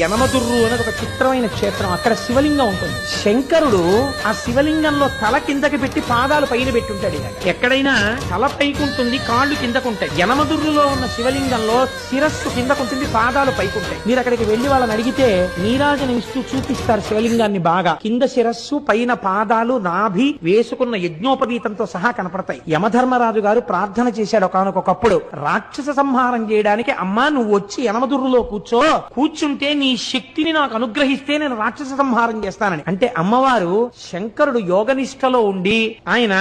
యనమదుర్రు అనేది ఒక చిత్రమైన క్షేత్రం. అక్కడ శివలింగం ఉంటుంది. శంకరుడు ఆ శివలింగంలో తల కిందకి పెట్టి పాదాలు పైన పెట్టుంటాడు. ఎక్కడైనా తల పైకుంటుంది, కాళ్ళు కిందకుంటాయి. యనమదుర్రులో ఉన్న శివలింగంలో శిరస్సు కిందకుంటుంది, పాదాలు పైకుంటాయి. మీరు అక్కడికి వెళ్లి వాళ్ళని అడిగితే నీరాజనం ఇస్తూ చూపిస్తారు శివలింగాన్ని. బాగా కింద శిరస్సు, పైన పాదాలు, నాభి, వేసుకున్న యజ్ఞోపవీతంతో సహా కనపడతాయి. యమధర్మరాజు గారు ప్రార్థన చేశాడు ఒకానొకప్పుడు, రాక్షస సంహారం చేయడానికి అమ్మా నువ్వు వచ్చి యనమదుర్రులో కూర్చుంటే నీ శక్తిని నాకు అనుగ్రహిస్తే నేను రాక్షస సంహారం చేస్తానని. అంటే అమ్మవారు శంకరుడు యోగనిష్టలో ఉండి ఆయన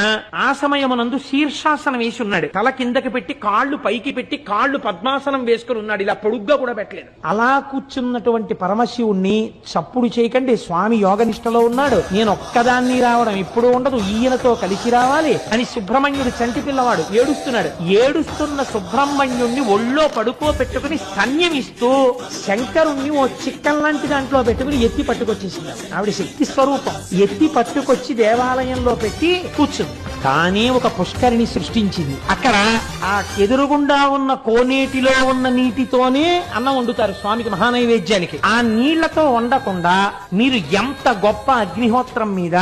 ఆ సమయమునందు శీర్షాసనం వేసి ఉన్నాడు. తల కిందకి పెట్టి కాళ్ళు పైకి పెట్టి కాళ్ళు పద్మాసనం వేసుకుని ఉన్నాడు. ఇలా పొడుగ్గా కూడా పెట్టలేదు. అలా కూర్చున్నటువంటి పరమశివుణ్ణి చప్పుడు చేయకండి, స్వామి యోగనిష్టలో ఉన్నాడు, నేను ఒక్కదాన్ని రావడం ఇప్పుడు ఉండదు, ఈయనతో కలిసి రావాలి అని సుబ్రహ్మణ్యుడు చంటి పిల్లవాడు ఏడుస్తున్నాడు. ఏడుస్తున్న సుబ్రహ్మణ్యుణ్ణి ఒళ్ళో పెట్టుకుని స్తన్యమిస్తూ శంకరుణ్ణి ఓ చిక్కం లాంటి దాంట్లో పెట్టుకుని ఎత్తి పట్టుకొచ్చేసింది. ఆవిడ శక్తి స్వరూపం. ఎత్తి పట్టుకొచ్చి దేవాలయంలో పెట్టి కూర్చుంది. తానే ఒక పుష్కరిణి సృష్టించింది. అక్కడ ఆ ఎదురుగుండా ఉన్న కోనేటిలో ఉన్న నీటితోనే అన్నం వండుతారు స్వామికి మహానైవేద్యానికి. ఆ నీళ్లతో వండకుండా మీరు ఎంత గొప్ప అగ్నిహోత్రం మీద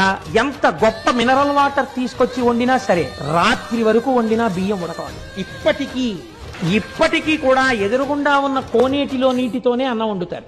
ఎంత గొప్ప మినరల్ వాటర్ తీసుకొచ్చి వండినా సరే రాత్రి వరకు వండినా బియ్యం ఉడకాలి. ఇప్పటికీ కూడా ఎదురుగుండా ఉన్న కోనేటిలో నీటితోనే అన్నం వండుతారు.